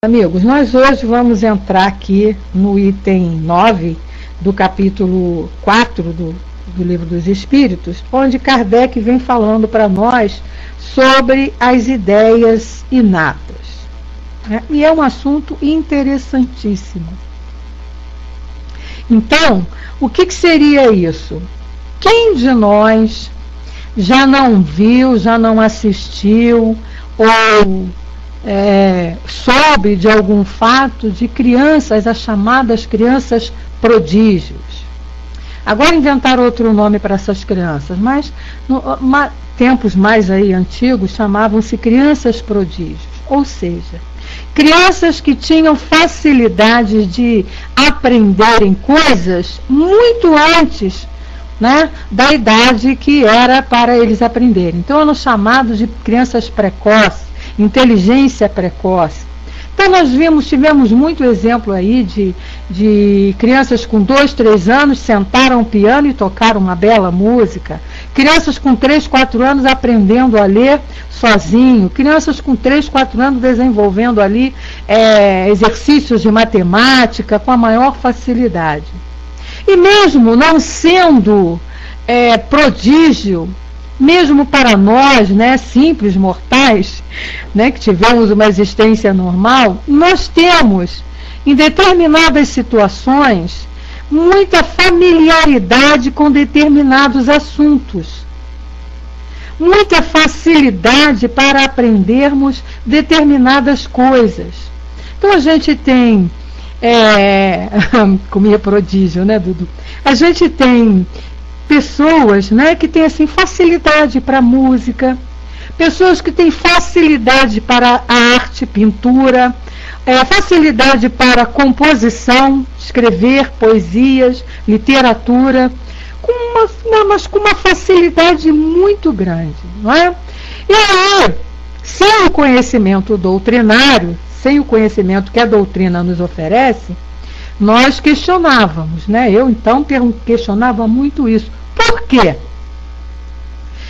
Amigos, nós hoje vamos entrar aqui no item 9 do capítulo 4 do Livro dos Espíritos, onde Kardec vem falando para nós sobre as ideias inatas. E é um assunto interessantíssimo. Então, o que seria isso? Quem de nós já não viu, já não assistiu ou soube de algum fato de crianças, as chamadas crianças prodígios? Agora inventaram outro nome para essas crianças, mas tempos mais aí antigos chamavam-se crianças prodígios, ou seja, crianças que tinham facilidade de aprenderem coisas muito antes, né, da idade que era para eles aprenderem. Então eram chamados de crianças precoces, inteligência precoce. Então nós tivemos muito exemplo aí de crianças com 2, 3 anos sentaram o piano e tocaram uma bela música, crianças com 3, 4 anos aprendendo a ler sozinho, crianças com 3, 4 anos desenvolvendo ali exercícios de matemática com a maior facilidade. E mesmo não sendo prodígio, mesmo para nós, né, simples mortais, né, que tivemos uma existência normal, nós temos, em determinadas situações, muita familiaridade com determinados assuntos, muita facilidade para aprendermos determinadas coisas. Então a gente tem, comia prodígio, né, Dudu? A gente tem pessoas, né, que têm assim, facilidade para música, pessoas que têm facilidade para a arte, pintura, facilidade para composição, escrever poesias, literatura, mas com uma facilidade muito grande, não é? E aí, sem o conhecimento doutrinário, sem o conhecimento que a doutrina nos oferece, nós questionávamos, né? Eu então questionava muito isso. Por quê?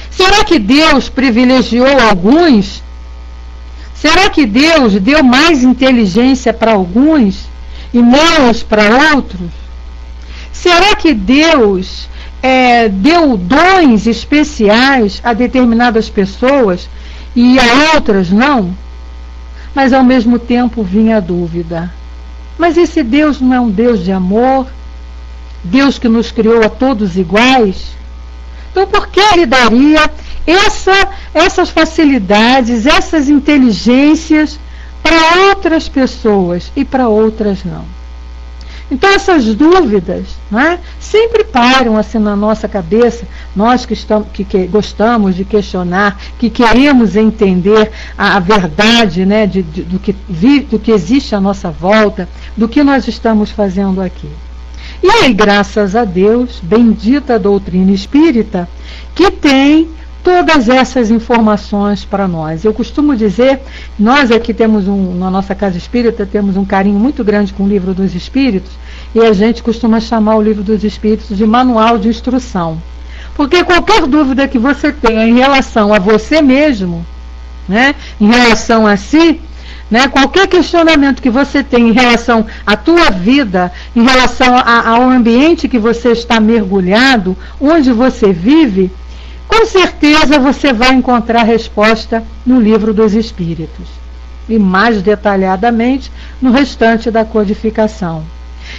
Será que Deus privilegiou alguns? Será que Deus deu mais inteligência para alguns e menos para outros? Será que Deus deu dons especiais a determinadas pessoas e a outras não? Mas ao mesmo tempo vinha a dúvida. Mas esse Deus não é um Deus de amor? Deus que nos criou a todos iguais? Então por que Ele daria essas facilidades, essas inteligências para outras pessoas e para outras não? Então essas dúvidas, né, sempre param assim na nossa cabeça, nós que gostamos de questionar, que queremos entender a verdade, né, do que existe à nossa volta, do que nós estamos fazendo aqui. E aí, graças a Deus, bendita a doutrina espírita, que tem todas essas informações para nós. Eu costumo dizer, nós aqui temos na nossa casa espírita, temos um carinho muito grande com o Livro dos Espíritos, e a gente costuma chamar o Livro dos Espíritos de manual de instrução. Porque qualquer dúvida que você tenha em relação a você mesmo, né, em relação a si, né, qualquer questionamento que você tem em relação à tua vida, em relação ao ambiente que você está mergulhado, onde você vive, com certeza você vai encontrar resposta no Livro dos Espíritos. E mais detalhadamente no restante da codificação.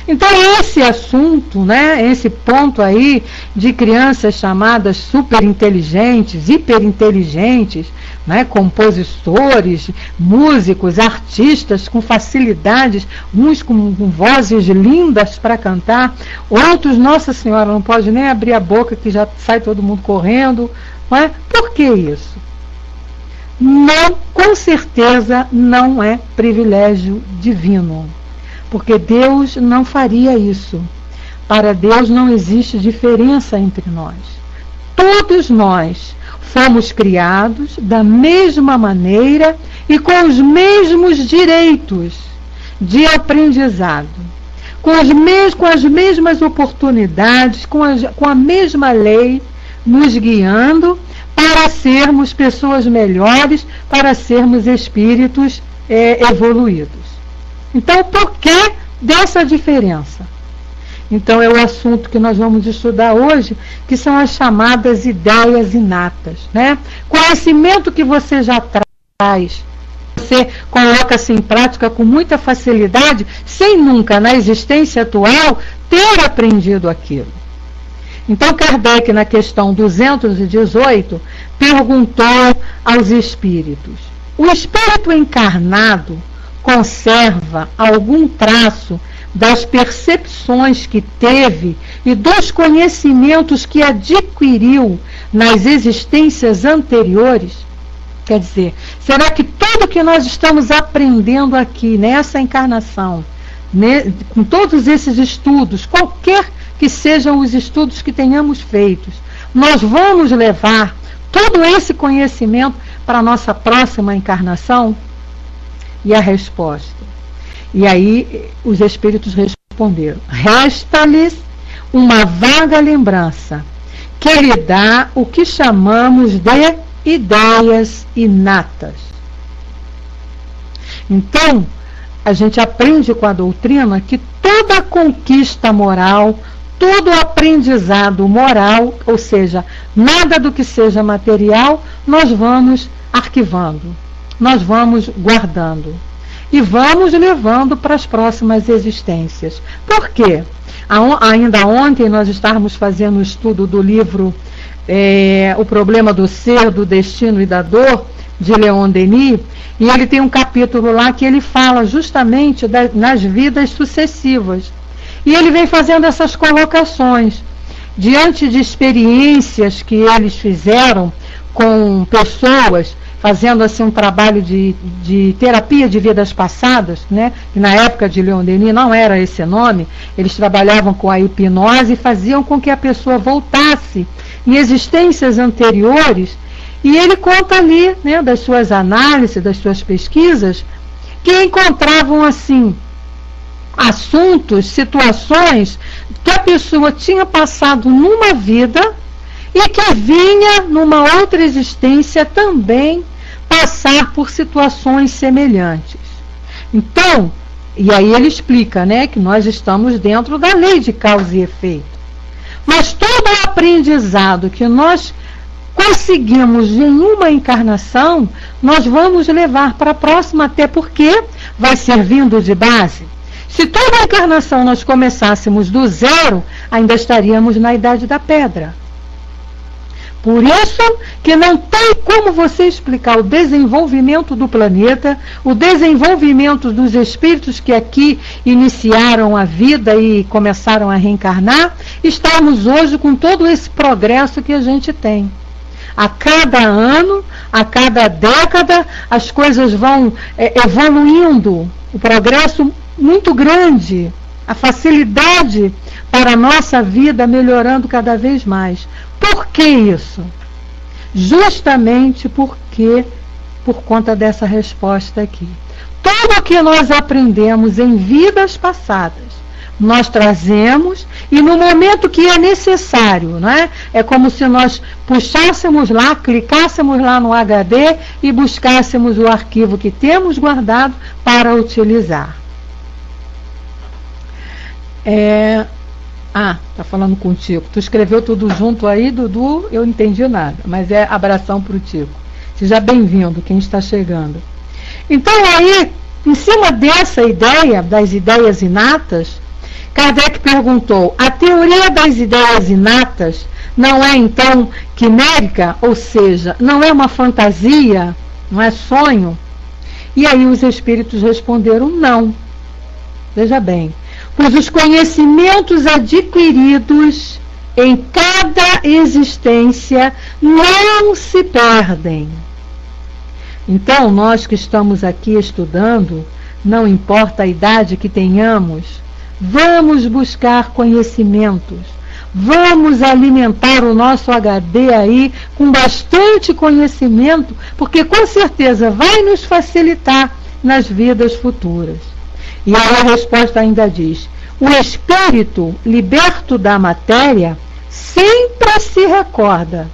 Então esse assunto, né, esse ponto aí de crianças chamadas superinteligentes, hiperinteligentes, né, compositores, músicos, artistas com facilidades, uns com vozes lindas para cantar, outros, Nossa Senhora, não pode nem abrir a boca que já sai todo mundo correndo, não é? Por que isso? Não, com certeza não é privilégio divino. Porque Deus não faria isso. Para Deus não existe diferença entre nós. Todos nós fomos criados da mesma maneira e com os mesmos direitos de aprendizado, com as mesmas oportunidades, com a mesma lei nos guiando para sermos pessoas melhores, para sermos espíritos evoluídos. Então, por que dessa diferença? Então, é o assunto que nós vamos estudar hoje, que são as chamadas ideias inatas, né? Conhecimento que você já traz, você coloca-se em prática com muita facilidade, sem nunca, na existência atual, ter aprendido aquilo. Então, Kardec, na questão 218, perguntou aos espíritos: o espírito encarnado conserva algum traço das percepções que teve e dos conhecimentos que adquiriu nas existências anteriores? Quer dizer, será que tudo que nós estamos aprendendo aqui, nessa encarnação, né, com todos esses estudos, qualquer que sejam os estudos que tenhamos feitos, nós vamos levar todo esse conhecimento para a nossa próxima encarnação? E a resposta? E aí os espíritos responderam: resta-lhes uma vaga lembrança, que lhe dá o que chamamos de ideias inatas. Então, a gente aprende com a doutrina que toda conquista moral, todo aprendizado moral, ou seja, nada do que seja material, nós vamos arquivando, nós vamos guardando e vamos levando para as próximas existências. Por quê? Ainda ontem nós estávamos fazendo o estudo do livro O Problema do Ser, do Destino e da Dor, de Leon Denis, e ele tem um capítulo lá que ele fala justamente nas vidas sucessivas. E ele vem fazendo essas colocações. Diante de experiências que eles fizeram com pessoas, fazendo assim um trabalho de terapia de vidas passadas, né? Que na época de Leon Denis não era esse nome, eles trabalhavam com a hipnose e faziam com que a pessoa voltasse em existências anteriores. E ele conta ali, né, das suas análises, das suas pesquisas, que encontravam assim assuntos, situações que a pessoa tinha passado numa vida e que vinha numa outra existência também passar por situações semelhantes. Então, e aí ele explica, né, que nós estamos dentro da lei de causa e efeito. Mas todo o aprendizado que nós conseguimos em uma encarnação, nós vamos levar para a próxima, até porque vai servindo de base. Se toda a encarnação nós começássemos do zero, ainda estaríamos na idade da pedra. Por isso que não tem como você explicar o desenvolvimento do planeta, o desenvolvimento dos espíritos que aqui iniciaram a vida e começaram a reencarnar, estamos hoje com todo esse progresso que a gente tem. A cada ano, a cada década, as coisas vão evoluindo, o progresso muito grande, a facilidade para a nossa vida melhorando cada vez mais. Por que isso? Justamente por conta dessa resposta aqui. Tudo o que nós aprendemos em vidas passadas, nós trazemos, e no momento que é necessário, né? É como se nós puxássemos lá, clicássemos lá no HD e buscássemos o arquivo que temos guardado para utilizar. Tá falando com o Tico. Tu escreveu tudo junto aí, Dudu? Eu não entendi nada, mas é abração para o Tico. Seja bem-vindo, quem está chegando. Então aí, em cima dessa ideia, das ideias inatas, Kardec perguntou: a teoria das ideias inatas não é então quimérica? Ou seja, não é uma fantasia? Não é sonho? E aí os espíritos responderam: não. Veja bem, pois os conhecimentos adquiridos em cada existência não se perdem. Então, nós que estamos aqui estudando, não importa a idade que tenhamos, vamos buscar conhecimentos, vamos alimentar o nosso HD aí com bastante conhecimento, porque com certeza vai nos facilitar nas vidas futuras. E aí a resposta ainda diz: o espírito liberto da matéria sempre se recorda.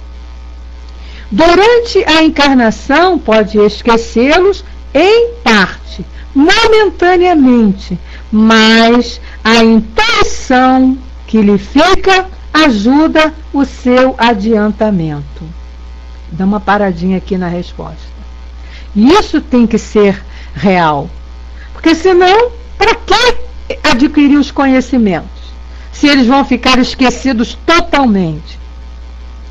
Durante a encarnação pode esquecê-los em parte, momentaneamente, mas a intuição que lhe fica ajuda o seu adiantamento. Dá uma paradinha aqui na resposta. Isso tem que ser real, porque senão, para que adquirir os conhecimentos, se eles vão ficar esquecidos totalmente,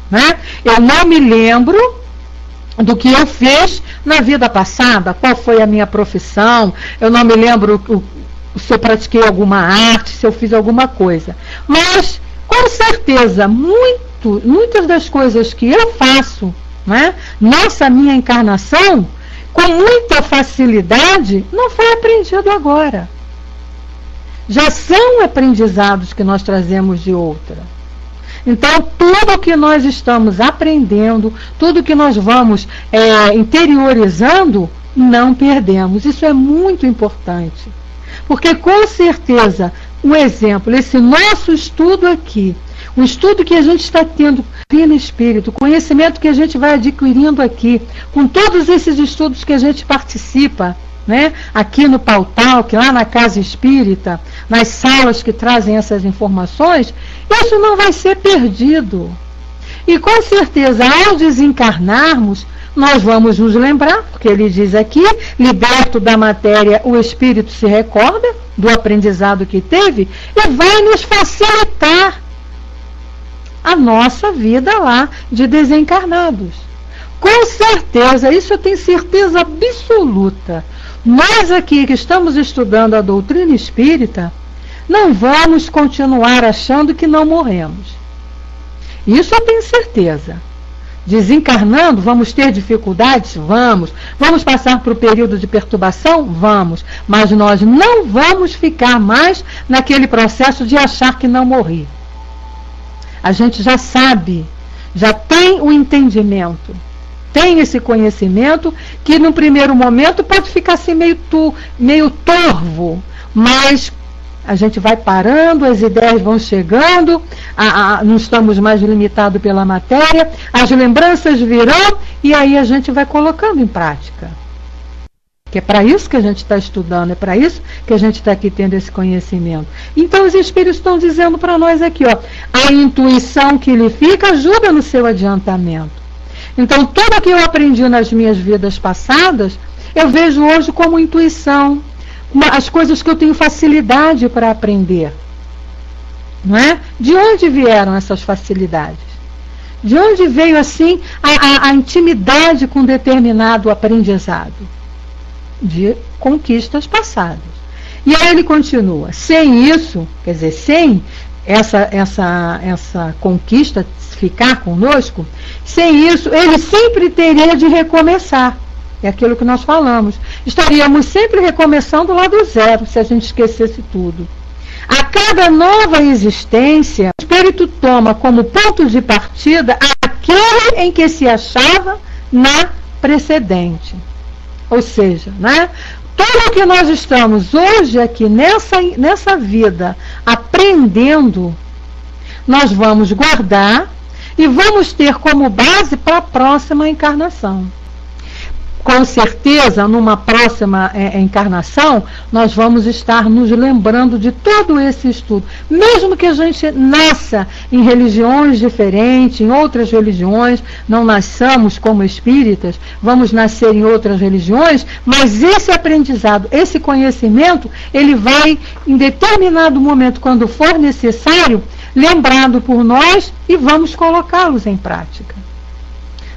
né? Eu não me lembro do que eu fiz na vida passada, qual foi a minha profissão, eu não me lembro se eu pratiquei alguma arte, se eu fiz alguma coisa, mas com certeza muitas das coisas que eu faço, né, nessa minha encarnação, com muita facilidade, não foi aprendido agora. Já são aprendizados que nós trazemos de outra. Então, tudo que nós estamos aprendendo, tudo que nós vamos interiorizando, não perdemos. Isso é muito importante. Porque, com certeza, um exemplo, esse nosso estudo aqui, o estudo que a gente está tendo pelo Espírito, o conhecimento que a gente vai adquirindo aqui, com todos esses estudos que a gente participa, né, aqui no Pautalk, lá na Casa Espírita, nas salas que trazem essas informações, isso não vai ser perdido. E com certeza, ao desencarnarmos, nós vamos nos lembrar, porque ele diz aqui, liberto da matéria, o Espírito se recorda do aprendizado que teve e vai nos facilitar a nossa vida lá de desencarnados. Com certeza, isso eu tenho certeza absoluta. Nós aqui que estamos estudando a doutrina espírita, não vamos continuar achando que não morremos. Isso eu tenho certeza. Desencarnando, vamos ter dificuldades? Vamos. Vamos passar por um período de perturbação? Vamos. Mas nós não vamos ficar mais naquele processo de achar que não morri. A gente já sabe, já tem o entendimento, tem esse conhecimento que no primeiro momento pode ficar assim meio torvo, mas a gente vai parando, as ideias vão chegando, não estamos mais limitados pela matéria, as lembranças virão e aí a gente vai colocando em prática. Que é para isso que a gente está estudando, é para isso que a gente está aqui tendo esse conhecimento. Então os Espíritos estão dizendo para nós aqui, ó, a intuição que lhe fica ajuda no seu adiantamento. Então tudo que eu aprendi nas minhas vidas passadas, eu vejo hoje como intuição, as coisas que eu tenho facilidade para aprender. Não é? De onde vieram essas facilidades? De onde veio assim a intimidade com determinado aprendizado? De conquistas passadas. E aí ele continua, sem isso, quer dizer, sem essa conquista ficar conosco, sem isso, ele sempre teria de recomeçar. É aquilo que nós falamos. Estaríamos sempre recomeçando lá do zero, se a gente esquecesse tudo. A cada nova existência, o Espírito toma como ponto de partida aquele em que se achava na precedente. Ou seja, né, tudo que nós estamos hoje aqui nessa vida aprendendo, nós vamos guardar e vamos ter como base para a próxima encarnação. Com certeza, numa próxima encarnação, nós vamos estar nos lembrando de todo esse estudo. Mesmo que a gente nasça em religiões diferentes, em outras religiões, não nasçamos como espíritas, vamos nascer em outras religiões, mas esse aprendizado, esse conhecimento, ele vai, em determinado momento, quando for necessário, lembrado por nós e vamos colocá-los em prática.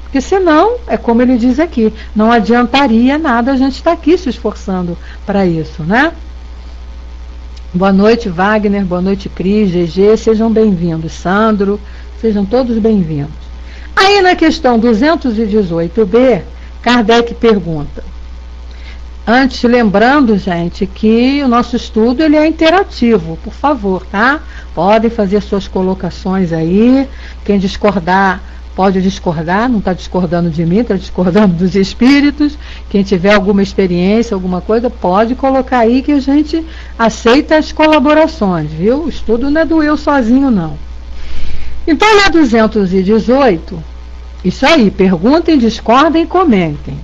Porque senão, é como ele diz aqui, não adiantaria nada a gente estar aqui se esforçando para isso, né? Boa noite, Wagner, boa noite, Cris, GG, sejam bem-vindos. Sandro, sejam todos bem-vindos. Aí na questão 218b, Kardec pergunta, antes lembrando, gente, que o nosso estudo ele é interativo, por favor, tá? Podem fazer suas colocações aí, quem discordar, pode discordar, não está discordando de mim, está discordando dos espíritos. Quem tiver alguma experiência, alguma coisa, pode colocar aí que a gente aceita as colaborações, viu? O estudo não é do eu sozinho, não. Então, na 218, isso aí, perguntem, discordem e comentem.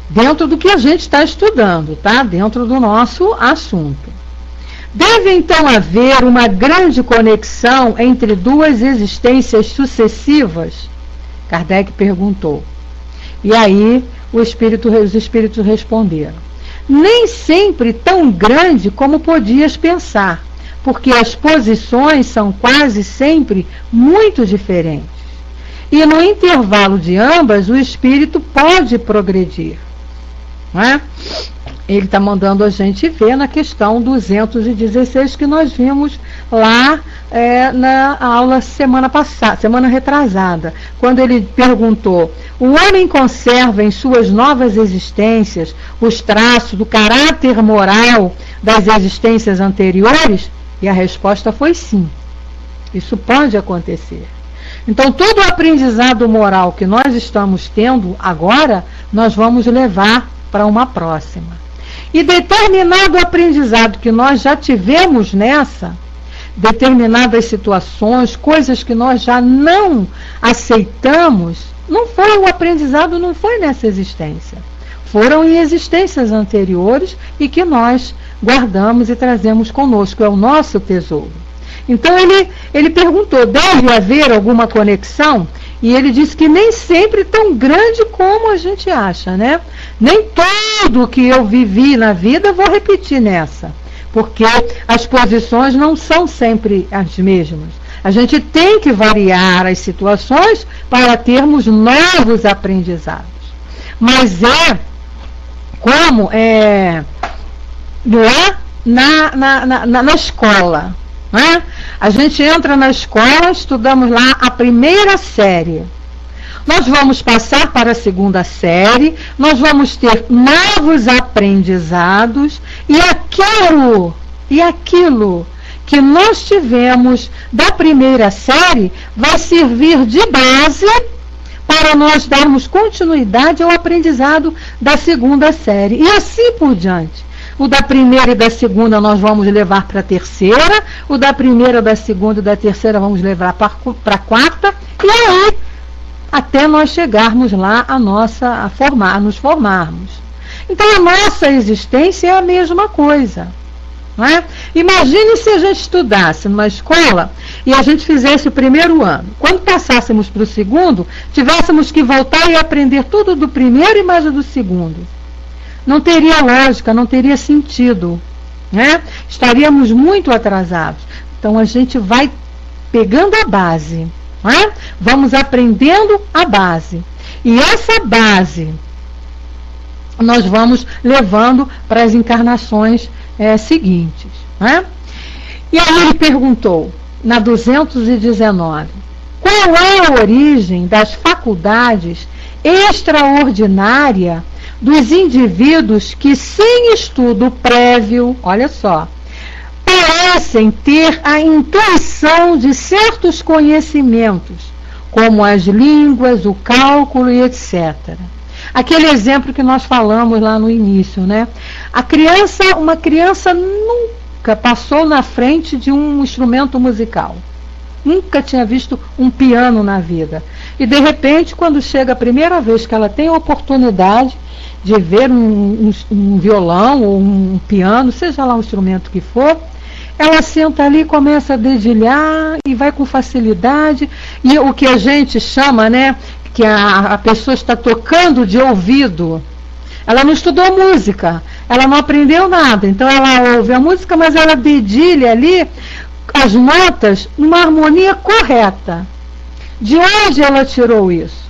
dentro do que a gente está estudando, tá? Dentro do nosso assunto. Deve então haver uma grande conexão entre duas existências sucessivas? Kardec perguntou. E aí os espíritos responderam: nem sempre tão grande como podias pensar, porque as posições são quase sempre muito diferentes. E no intervalo de ambas, o espírito pode progredir. Não é? Ele está mandando a gente ver na questão 216 que nós vimos lá na aula semana retrasada, quando ele perguntou: o homem conserva em suas novas existências os traços do caráter moral das existências anteriores? E a resposta foi sim. Isso pode acontecer. Então, todo o aprendizado moral que nós estamos tendo agora, nós vamos levar para uma próxima. E determinado aprendizado que nós já tivemos nessa, determinadas situações, coisas que nós já não aceitamos, não foi o aprendizado, não foi nessa existência. Foram em existências anteriores e que nós guardamos e trazemos conosco, é o nosso tesouro. Então ele perguntou, deve haver alguma conexão? E ele disse que nem sempre tão grande como a gente acha, né? Nem tudo que eu vivi na vida eu vou repetir nessa, porque as posições não são sempre as mesmas. A gente tem que variar as situações para termos novos aprendizados. Mas como lá na escola, né? A gente entra na escola, estudamos lá a primeira série. Nós vamos passar para a segunda série, nós vamos ter novos aprendizados, e aquilo que nós tivemos da primeira série vai servir de base para nós darmos continuidade ao aprendizado da segunda série, e assim por diante. O da primeira e da segunda nós vamos levar para a terceira, o da primeira, da segunda e da terceira vamos levar para a quarta, e aí até nós chegarmos lá a nos formarmos. Então a nossa existência é a mesma coisa. Não é? Imagine se a gente estudasse numa escola e a gente fizesse o primeiro ano. Quando passássemos para o segundo, tivéssemos que voltar e aprender tudo do primeiro e mais do segundo. Não teria lógica, não teria sentido, né? Estaríamos muito atrasados. Então a gente vai pegando a base, né? Vamos aprendendo a base. E essa base nós vamos levando para as encarnações seguintes, né? E aí ele perguntou, na 219, qual é a origem das faculdades extraordinárias dos indivíduos que, sem estudo prévio, olha só, parecem ter a intuição de certos conhecimentos, como as línguas, o cálculo e etc. Aquele exemplo que nós falamos lá no início, né? Uma criança nunca passou na frente de um instrumento musical. Nunca tinha visto um piano na vida. E, de repente, quando chega a primeira vez que ela tem a oportunidade de ver um violão ou um piano, seja lá o instrumento que for, ela senta ali, começa a dedilhar e vai com facilidade. E o que a gente chama, né, que a pessoa está tocando de ouvido. Ela não estudou música, ela não aprendeu nada. Então ela ouve a música, mas ela dedilha ali as notas numa harmonia correta. De onde ela tirou isso?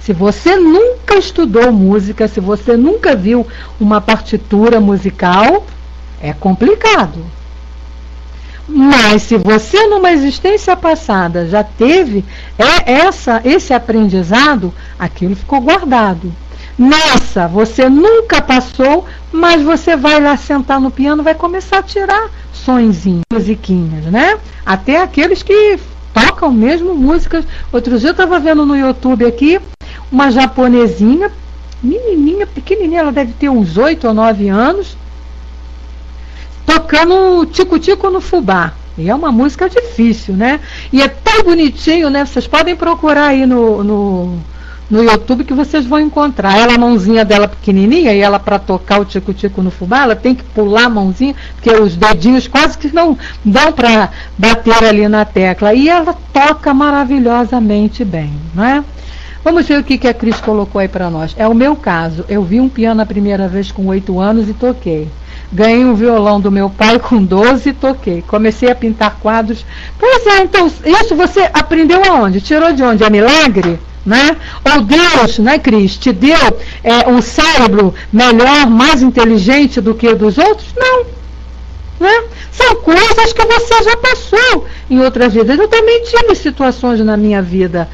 Se você nunca estudou música, se você nunca viu uma partitura musical, é complicado. Mas se você numa existência passada já teve esse aprendizado, aquilo ficou guardado. Nessa, você nunca passou, mas você vai lá sentar no piano, vai começar a tirar sonzinhos, musiquinhas, né? Até aqueles que tocam mesmo músicas. Outro dia eu estava vendo no YouTube aqui, uma japonesinha, menininha, pequenininha, ela deve ter uns 8 ou 9 anos, tocando tico-tico no fubá. E é uma música difícil, né? E é tão bonitinho, né? Vocês podem procurar aí no no YouTube que vocês vão encontrar. Ela, a mãozinha dela pequenininha, e ela, para tocar o tico-tico no fubá, ela tem que pular a mãozinha, porque os dedinhos quase que não dão para bater ali na tecla. E ela toca maravilhosamente bem, não é? Vamos ver o que a Cris colocou aí para nós. É o meu caso. Eu vi um piano a primeira vez com 8 anos e toquei. Ganhei um violão do meu pai com 12 e toquei. Comecei a pintar quadros. Pois é, então, isso você aprendeu aonde? Tirou de onde? É milagre? Né? Ou Deus, né, Cris, te deu um cérebro melhor, mais inteligente do que o dos outros? Não. Né? São coisas que você já passou em outras vidas. Eu também tive situações na minha vida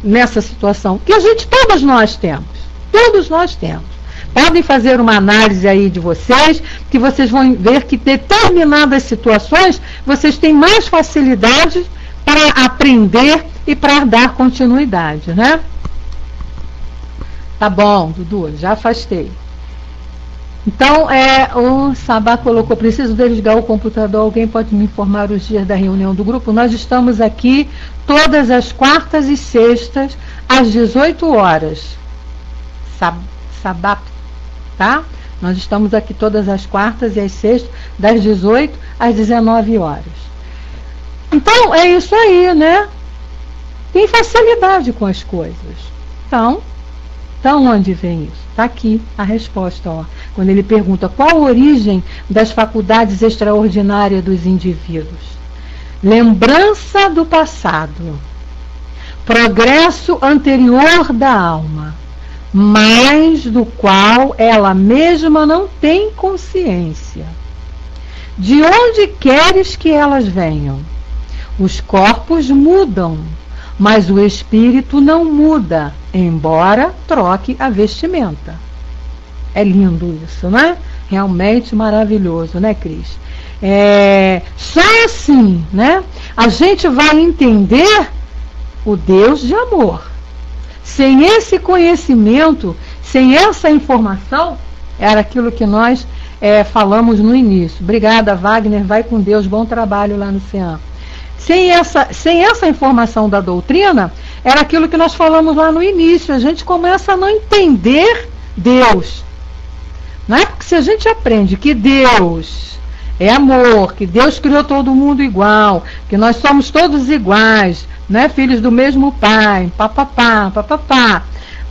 nessa situação, que todos nós temos. Todos nós temos. Podem fazer uma análise aí de vocês, que vocês vão ver que determinadas situações vocês têm mais facilidade para aprender e para dar continuidade, né? Tá bom, Dudu, já afastei. Então, o Sabá colocou, preciso desligar o computador, alguém pode me informar os dias da reunião do grupo? Nós estamos aqui todas as quartas e sextas, às 18 horas. Sabá, tá? Nós estamos aqui todas as quartas e as sextas, das 18 às 19 horas. Então, é isso aí, né? Tem facilidade com as coisas. Então, onde vem isso? Está aqui a resposta, ó. Quando ele pergunta qual a origem das faculdades extraordinárias dos indivíduos. Lembrança do passado. Progresso anterior da alma, mas do qual ela mesma não tem consciência. De onde queres que elas venham? Os corpos mudam, mas o espírito não muda, embora troque a vestimenta. É lindo isso, né? Realmente maravilhoso, né, Cris? Só assim, né? A gente vai entender o Deus de amor. Sem esse conhecimento, sem essa informação, era aquilo que nós falamos no início. Obrigada, Wagner, vai com Deus, bom trabalho lá no CEAM. Sem essa informação da doutrina, era aquilo que nós falamos lá no início. A gente começa a não entender Deus. Não é? Porque se a gente aprende que Deus é amor, que Deus criou todo mundo igual, que nós somos todos iguais, né? Filhos do mesmo pai, papapá,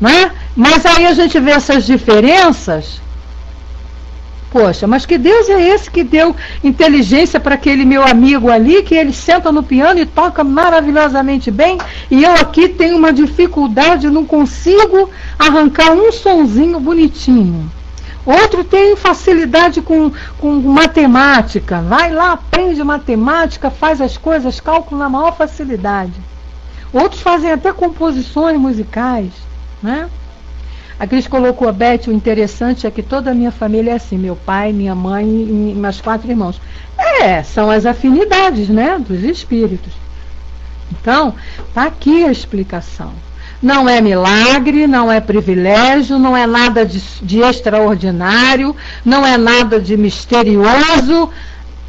né? Mas aí a gente vê essas diferenças. Poxa, mas que Deus é esse que deu inteligência para aquele meu amigo ali, que ele senta no piano e toca maravilhosamente bem, e eu aqui tenho uma dificuldade, não consigo arrancar um sonzinho bonitinho. Outro tem facilidade com matemática, vai lá, aprende matemática, faz as coisas, cálculo na maior facilidade. Outros fazem até composições musicais, né? A Cris colocou a Beth, o interessante é que toda a minha família é assim, meu pai, minha mãe e meus 4 irmãos. São as afinidades, né, dos espíritos. Então, tá aqui a explicação. Não é milagre, não é privilégio, não é nada de extraordinário, não é nada de misterioso,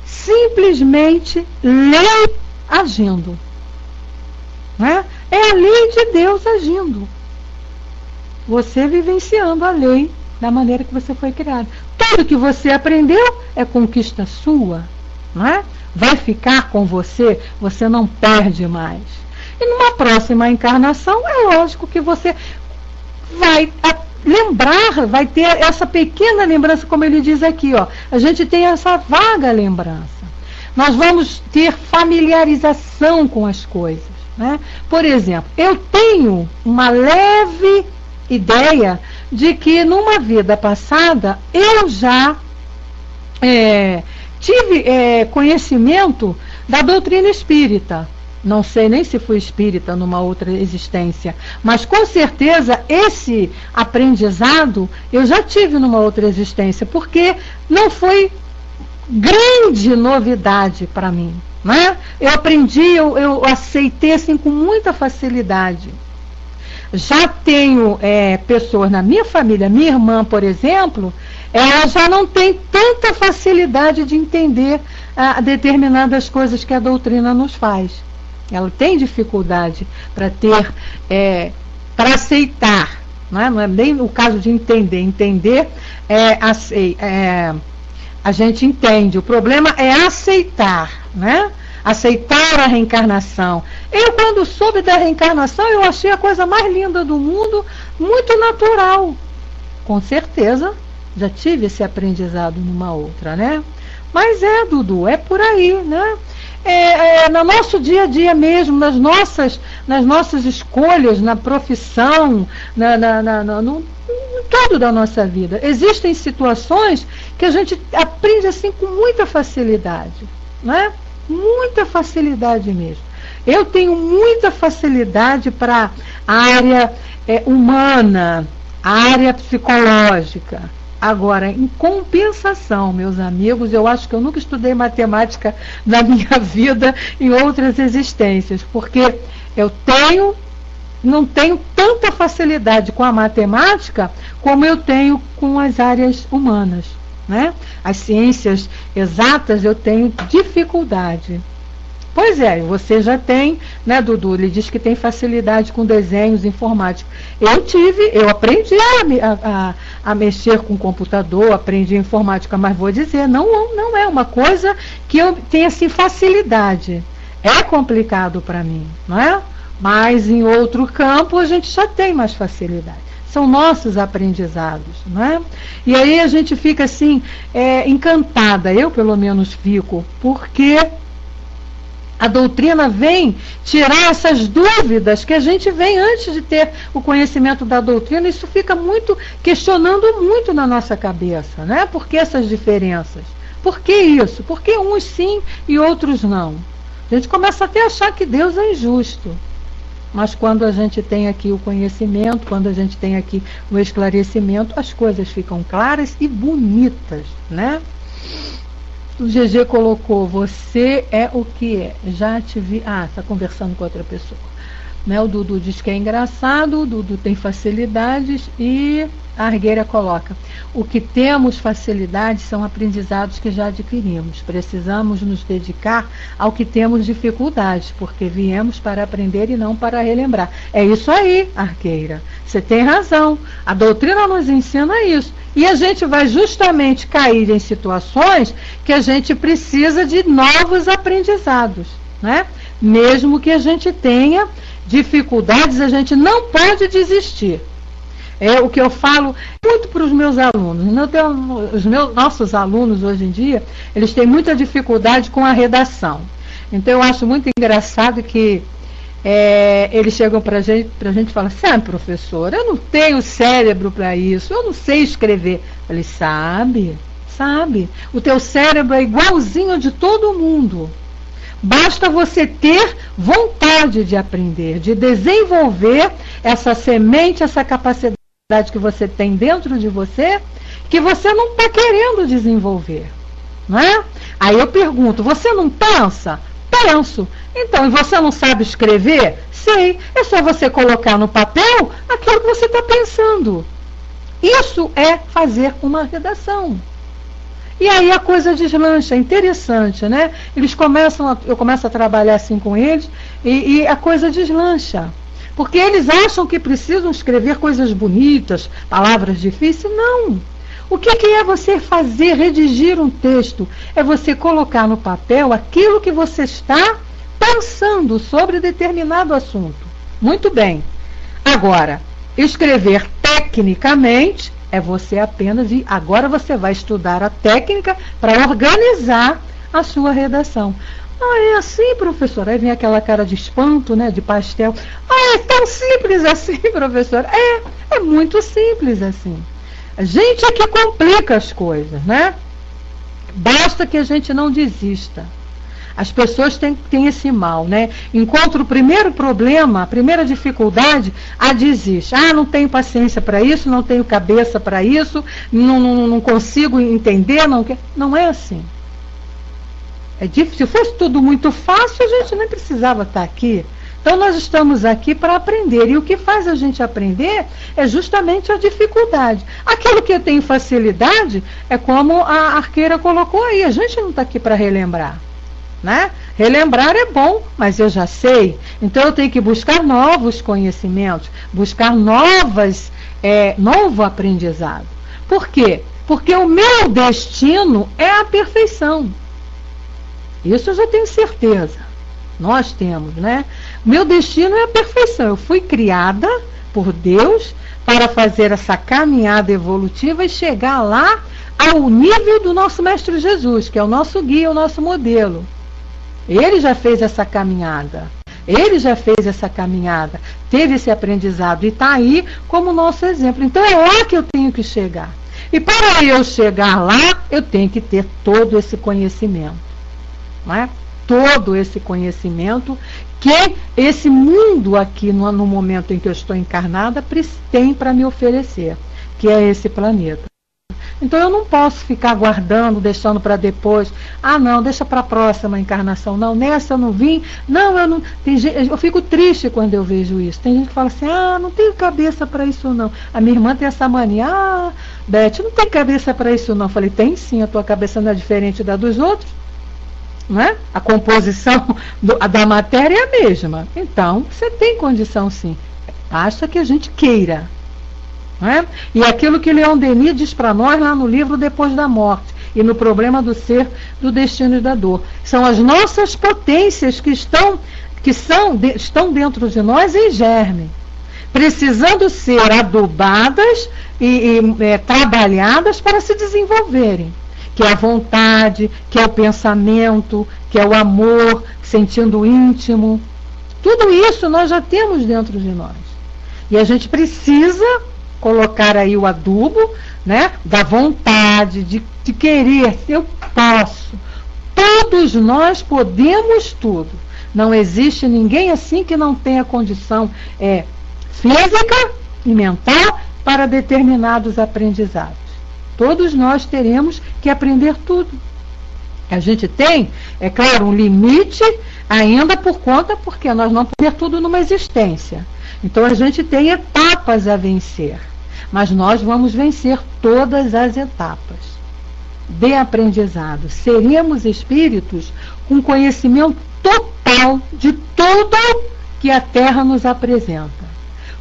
simplesmente lei agindo. Né? É a lei de Deus agindo. Você vivenciando a lei da maneira que você foi criado. Tudo que você aprendeu é conquista sua, não é? Vai ficar com você, você não perde mais. E numa próxima encarnação, é lógico que você vai lembrar, vai ter essa pequena lembrança, como ele diz aqui, ó. A gente tem essa vaga lembrança. Nós vamos ter familiarização com as coisas, né? Por exemplo, eu tenho uma leve ideia de que numa vida passada eu já tive conhecimento da doutrina espírita. Não sei nem se fui espírita numa outra existência, mas com certeza esse aprendizado eu já tive numa outra existência, porque não foi grande novidade para mim, né? Eu aprendi, eu aceitei assim com muita facilidade. Já tenho pessoas na minha família, minha irmã, por exemplo, ela já não tem tanta facilidade de entender determinadas coisas que a doutrina nos faz. ela tem dificuldade para ter, para aceitar, não é bem o caso de entender. Entender a gente entende, o problema é aceitar, né? Aceitar a reencarnação. Eu, quando soube da reencarnação, eu achei a coisa mais linda do mundo, muito natural. Com certeza, já tive esse aprendizado numa outra, né? Mas Dudu, é por aí, né? No nosso dia a dia mesmo, nas nossas escolhas, na profissão, no todo da nossa vida. Existem situações que a gente aprende assim com muita facilidade, né? Muita facilidade mesmo. Eu tenho muita facilidade para a área humana, a área psicológica. Agora, em compensação, meus amigos, eu acho que eu nunca estudei matemática na minha vida em outras existências, porque eu não tenho tanta facilidade com a matemática como eu tenho com as áreas humanas, né? As ciências exatas eu tenho dificuldade. Pois é, você já tem, né, Dudu? Ele diz que tem facilidade com desenhos informáticos. Eu aprendi a mexer com computador, aprendi informática, mas vou dizer, não é uma coisa que eu tenha assim facilidade. É complicado para mim, não é? Mas em outro campo a gente já tem mais facilidade. São nossos aprendizados, não é? E aí a gente fica assim, encantada, eu pelo menos fico, porque a doutrina vem tirar essas dúvidas que a gente vem antes de ter o conhecimento da doutrina. Isso fica questionando muito na nossa cabeça, né? Por que essas diferenças? Por que isso? Por que uns sim e outros não? A gente começa até a achar que Deus é injusto. Mas quando a gente tem aqui o conhecimento, quando a gente tem aqui o esclarecimento, as coisas ficam claras e bonitas, né? O GG colocou, você é o que é. Já te vi. Está conversando com outra pessoa. Né? O Dudu diz que é engraçado, o Dudu tem facilidades e a Argueira coloca, o que temos facilidades são aprendizados que já adquirimos. Precisamos nos dedicar ao que temos dificuldades, porque viemos para aprender e não para relembrar. É isso aí, Argueira. Você tem razão. A doutrina nos ensina isso. E a gente vai justamente cair em situações que a gente precisa de novos aprendizados, né? Mesmo que a gente tenha dificuldades, a gente não pode desistir. É o que eu falo muito para os meus alunos. Nossos alunos hoje em dia, eles têm muita dificuldade com a redação. Então eu acho muito engraçado que eles chegam para a gente e falam, sabe, professora, eu não tenho cérebro para isso, eu não sei escrever. Eu falei, sabe, o teu cérebro é igualzinho de todo mundo. Basta você ter vontade de aprender, de desenvolver essa semente, essa capacidade que você tem dentro de você, que você não está querendo desenvolver, não é? Aí eu pergunto, você não pensa? Penso. Então, e você não sabe escrever? Sei. É só você colocar no papel aquilo que você está pensando. Isso é fazer uma redação. E aí a coisa deslancha, é interessante, né? Eu começo a trabalhar assim com eles e a coisa deslancha. Porque eles acham que precisam escrever coisas bonitas, palavras difíceis. Não. O que é você fazer, redigir um texto? É você colocar no papel aquilo que você está pensando sobre determinado assunto. Muito bem. Agora, escrever tecnicamente é você apenas, e agora você vai estudar a técnica para organizar a sua redação. É assim, professor? Aí vem aquela cara de espanto, né, de pastel. É tão simples assim, professor? É muito simples assim. A gente é que complica as coisas, né? Basta que a gente não desista. As pessoas têm esse mal, né? Encontra o primeiro problema, a primeira dificuldade, desiste. Não tenho paciência para isso, não tenho cabeça para isso, não consigo entender, não é assim. É difícil. Se fosse tudo muito fácil, a gente nem precisava estar aqui. Então nós estamos aqui para aprender. E o que faz a gente aprender é justamente a dificuldade. Aquilo que eu tenho facilidade é como a Arqueira colocou aí. A gente não está aqui para relembrar. né? Relembrar é bom, mas eu já sei. Então eu tenho que buscar novos conhecimentos, buscar novo aprendizado. Por quê? Porque o meu destino é a perfeição. Isso eu já tenho certeza. Nós temos, né? Meu destino é a perfeição. Eu fui criada por Deus para fazer essa caminhada evolutiva e chegar lá ao nível do nosso Mestre Jesus, que é o nosso guia, o nosso modelo. Ele já fez essa caminhada. Ele já fez essa caminhada, teve esse aprendizado e está aí como nosso exemplo. Então é lá que eu tenho que chegar. E para eu chegar lá, eu tenho que ter todo esse conhecimento. Não é? Todo esse conhecimento que esse mundo aqui, no momento em que eu estou encarnada, tem para me oferecer, que é esse planeta. Então eu não posso ficar guardando, deixando para depois. Ah, não, deixa para a próxima encarnação. Não, nessa eu não vim. Não, eu não. Eu fico triste quando eu vejo isso. Tem gente que fala assim: ah, não tenho cabeça para isso não. A minha irmã tem essa mania: ah, Beth, não tem cabeça para isso não. Eu falei: tem sim, a tua cabeça não é diferente da dos outros. Não é? A composição da matéria é a mesma. Então, você tem condição sim. Basta que a gente queira. É? E aquilo que Leon Denis diz para nós lá no livro Depois da Morte e no Problema do Ser, do Destino e da Dor, são as nossas potências que estão dentro de nós em germe, precisando ser adubadas e trabalhadas para se desenvolverem, que é a vontade, que é o pensamento, que é o amor, sentindo íntimo. Tudo isso nós já temos dentro de nós e a gente precisa colocar aí o adubo, né, da vontade, de querer, eu posso. Todos nós podemos tudo. Não existe ninguém assim que não tenha condição física e mental para determinados aprendizados. Todos nós teremos que aprender tudo. A gente tem, é claro, um limite ainda porque nós não podemos ter tudo numa existência. Então a gente tem etapas a vencer. Mas nós vamos vencer todas as etapas de aprendizado. Seremos espíritos com conhecimento total de tudo que a Terra nos apresenta.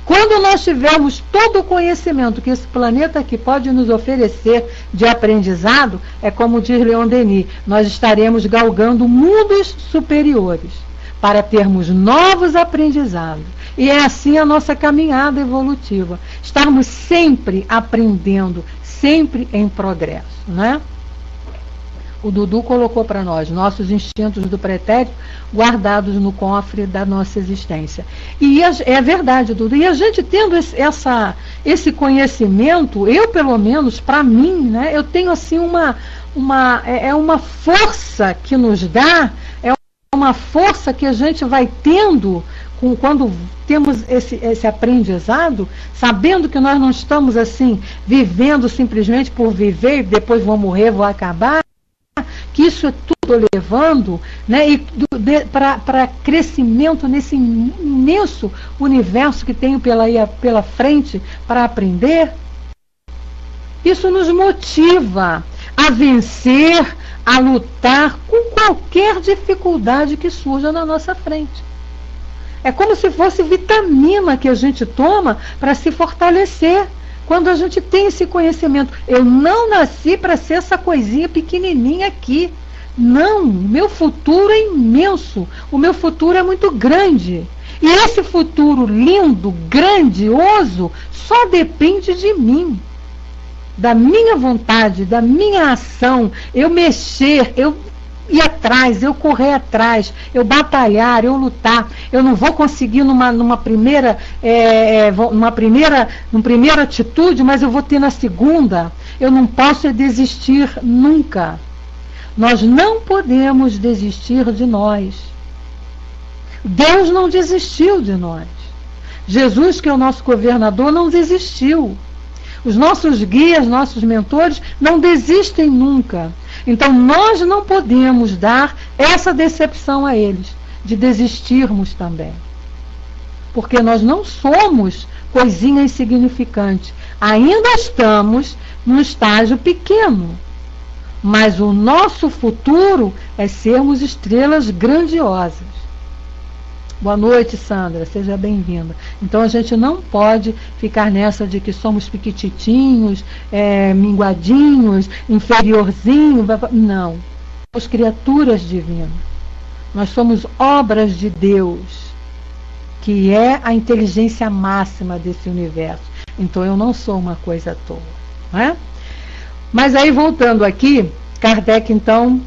Quando nós tivermos todo o conhecimento que esse planeta aqui pode nos oferecer de aprendizado, é como diz Leon Denis, nós estaremos galgando mundos superiores para termos novos aprendizados. E é assim a nossa caminhada evolutiva. Estarmos sempre aprendendo, sempre em progresso, né? O Dudu colocou para nós, nossos instintos do pretérito guardados no cofre da nossa existência. E é verdade, Dudu. E a gente tendo esse conhecimento, eu pelo menos, para mim, né, eu tenho assim uma força que nos dá, é uma força que a gente vai tendo quando temos esse aprendizado, sabendo que nós não estamos assim, vivendo simplesmente por viver, e depois vou morrer, vou acabar, que isso é tudo levando, né, para crescimento nesse imenso universo que tenho pela frente para aprender. Isso nos motiva a vencer, a lutar com qualquer dificuldade que surja na nossa frente. É como se fosse vitamina que a gente toma para se fortalecer. Quando a gente tem esse conhecimento, eu não nasci para ser essa coisinha pequenininha aqui. Não, o meu futuro é imenso. O meu futuro é muito grande. E esse futuro lindo, grandioso, só depende de mim. Da minha vontade, da minha ação, eu mexer, eu ir atrás, eu correr atrás, eu batalhar, eu lutar. Eu não vou conseguir numa primeira atitude, mas eu vou ter na segunda. Eu não posso desistir nunca. Nós não podemos desistir de nós. Deus não desistiu de nós. Jesus, que é o nosso governador, não desistiu. Os nossos guias, nossos mentores, não desistem nunca. Então nós não podemos dar essa decepção a eles, de desistirmos também. Porque nós não somos coisinha insignificante. Ainda estamos num estágio pequeno. mas o nosso futuro é sermos estrelas grandiosas. Boa noite, Sandra, seja bem-vinda. Então a gente não pode ficar nessa de que somos piquititinhos, minguadinhos, inferiorzinhos. Não, somos criaturas divinas. Nós somos obras de Deus, que é a inteligência máxima desse universo. Então eu não sou uma coisa à toa, não é? Mas aí, voltando aqui, Kardec então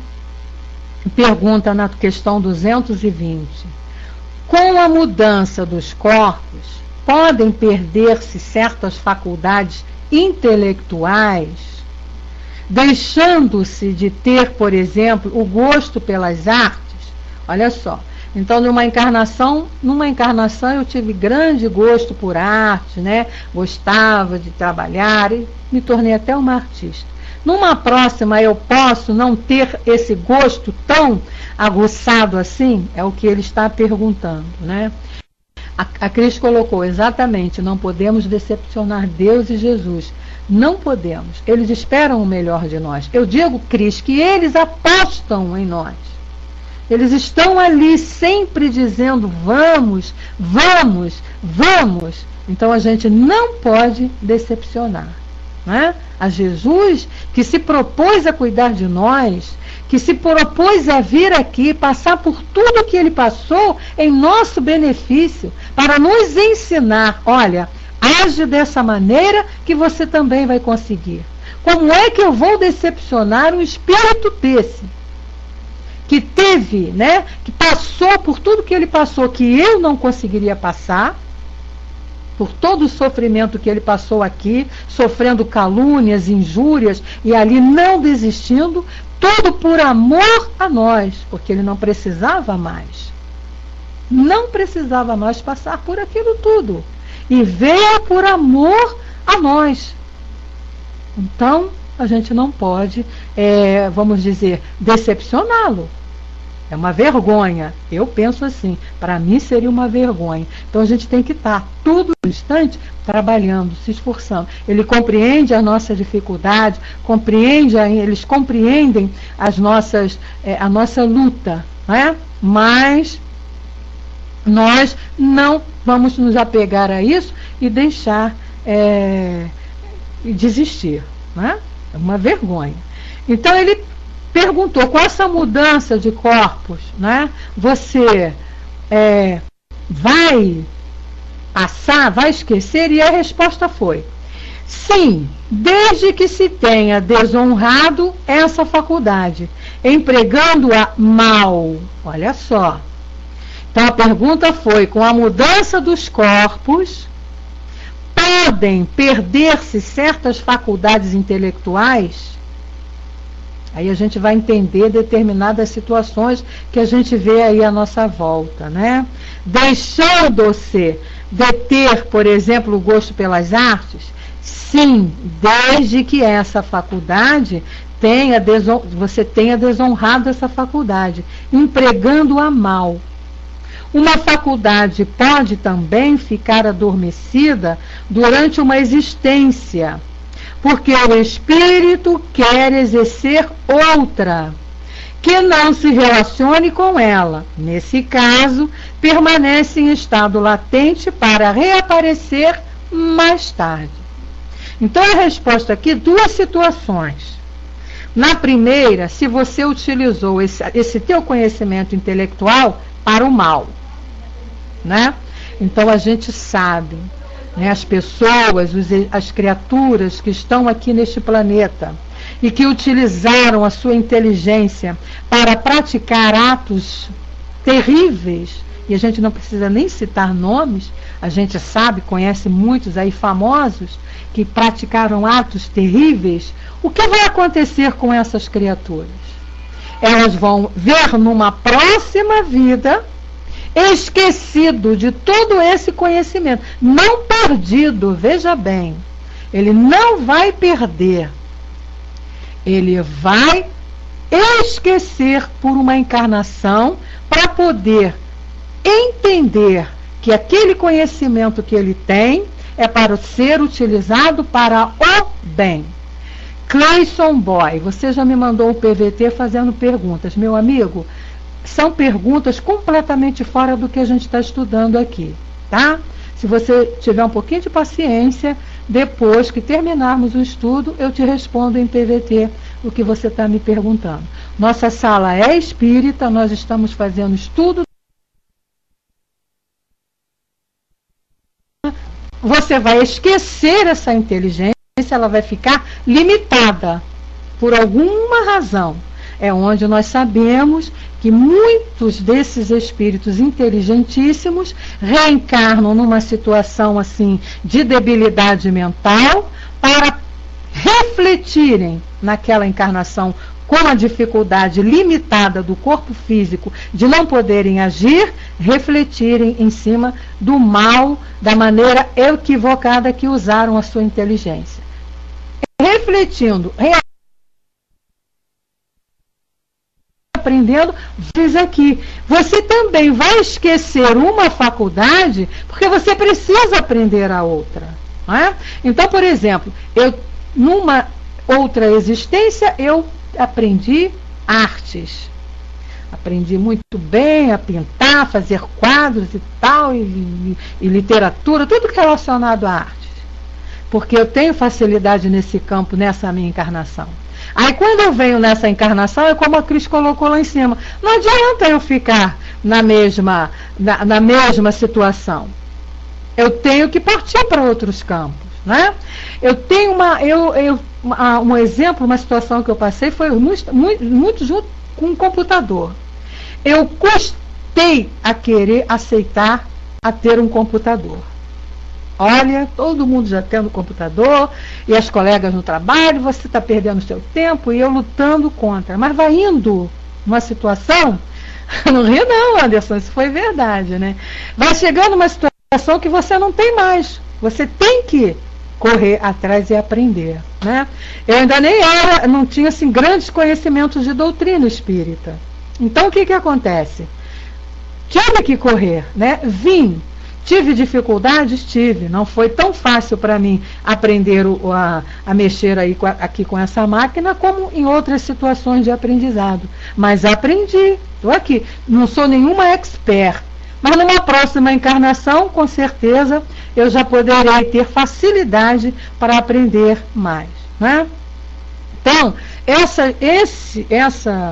pergunta na questão 220: com a mudança dos corpos, podem perder-se certas faculdades intelectuais, deixando-se de ter, por exemplo, o gosto pelas artes? Olha só, então numa encarnação eu tive grande gosto por arte, né? Gostava de trabalhar e me tornei até uma artista. Numa próxima eu posso não ter esse gosto tão aguçado assim? É o que ele está perguntando, né? A Cris colocou exatamente: não podemos decepcionar Deus e Jesus. Não podemos. Eles esperam o melhor de nós. Eu digo, Cris, que eles apostam em nós. Eles estão ali sempre dizendo: vamos, vamos, vamos. Então a gente não pode decepcionar, né? A Jesus, que se propôs a cuidar de nós, que se propôs a vir aqui, passar por tudo que ele passou em nosso benefício, para nos ensinar: olha, age dessa maneira que você também vai conseguir. Como é que eu vou decepcionar um espírito desse, que teve, né, que passou por tudo que ele passou, que eu não conseguiria passar, por todo o sofrimento que ele passou aqui, sofrendo calúnias, injúrias, e ali não desistindo, tudo por amor a nós, porque ele não precisava mais. Não precisava mais passar por aquilo tudo. E veio por amor a nós. Então, a gente não pode, vamos dizer, decepcioná-lo. É uma vergonha. Eu penso assim, para mim seria uma vergonha. Então a gente tem que estar todo instante trabalhando, se esforçando. Ele compreende a nossa dificuldade, eles compreendem as nossas, a nossa luta, né? Mas nós não vamos nos apegar a isso e deixar desistir, né? É uma vergonha. Então ele perguntou: com essa mudança de corpos, né, você vai passar, vai esquecer? E a resposta foi: sim, desde que se tenha desonrado essa faculdade, empregando-a mal. Olha só. Então a pergunta foi: com a mudança dos corpos, podem perder-se certas faculdades intelectuais? Aí a gente vai entender determinadas situações que a gente vê aí à nossa volta, né? Deixando-se de ter, por exemplo, o gosto pelas artes? Sim, desde que essa faculdade você tenha desonrado essa faculdade, empregando-a mal. Uma faculdade pode também ficar adormecida durante uma existência, porque o espírito quer exercer outra, que não se relacione com ela. Nesse caso, permanece em estado latente para reaparecer mais tarde. Então, a resposta aqui: duas situações. Na primeira, se você utilizou esse teu conhecimento intelectual para o mal, né? Então, a gente sabe, né, as pessoas, as criaturas que estão aqui neste planeta e que utilizaram a sua inteligência para praticar atos terríveis, e a gente não precisa nem citar nomes, a gente sabe, conhece muitos aí famosos que praticaram atos terríveis. O que vai acontecer com essas criaturas? Elas vão ver numa próxima vida, esquecido de todo esse conhecimento, não perdido, veja bem, ele não vai perder, ele vai esquecer por uma encarnação para poder entender que aquele conhecimento que ele tem é para ser utilizado para o bem. Cleison Boy, você já me mandou o PVT fazendo perguntas. Meu amigo, são perguntas completamente fora do que a gente está estudando aqui, tá? Se você tiver um pouquinho de paciência, depois que terminarmos o estudo, eu te respondo em PVT o que você está me perguntando. Nossa sala é espírita, nós estamos fazendo estudo. Você vai esquecer essa inteligência, ela vai ficar limitada por alguma razão. É onde nós sabemos que muitos desses espíritos inteligentíssimos reencarnam numa situação assim de debilidade mental para refletirem naquela encarnação com a dificuldade limitada do corpo físico de não poderem agir, refletirem em cima do mal, da maneira equivocada que usaram a sua inteligência. Refletindo, aprendendo, diz aqui, você também vai esquecer uma faculdade porque você precisa aprender a outra. Não é? Então, por exemplo, numa outra existência, eu aprendi artes. Aprendi muito bem a pintar, fazer quadros e tal, e literatura, tudo relacionado à arte. Porque eu tenho facilidade nesse campo, nessa minha encarnação. Aí quando eu venho nessa encarnação, é como a Cris colocou lá em cima. Não adianta eu ficar na mesma situação. Eu tenho que partir para outros campos. Né? Eu tenho um exemplo, uma situação que eu passei foi muito junto com um computador. Eu custei a querer aceitar a ter um computador. Olha, todo mundo já tendo computador, e as colegas no trabalho, você está perdendo seu tempo, e eu lutando contra. Mas vai indo numa situação, não ri não, Anderson, isso foi verdade, né? Vai chegando uma situação que você não tem mais. Você tem que correr atrás e aprender, né? Eu ainda não tinha assim grandes conhecimentos de doutrina espírita. Então o que acontece? Tive que correr, né? Tive dificuldades? Tive. Não foi tão fácil para mim aprender a mexer aqui com essa máquina como em outras situações de aprendizado. Mas aprendi. Estou aqui. Não sou nenhuma expert. Mas numa próxima encarnação, com certeza, eu já poderei ter facilidade para aprender mais. Né? Então, essas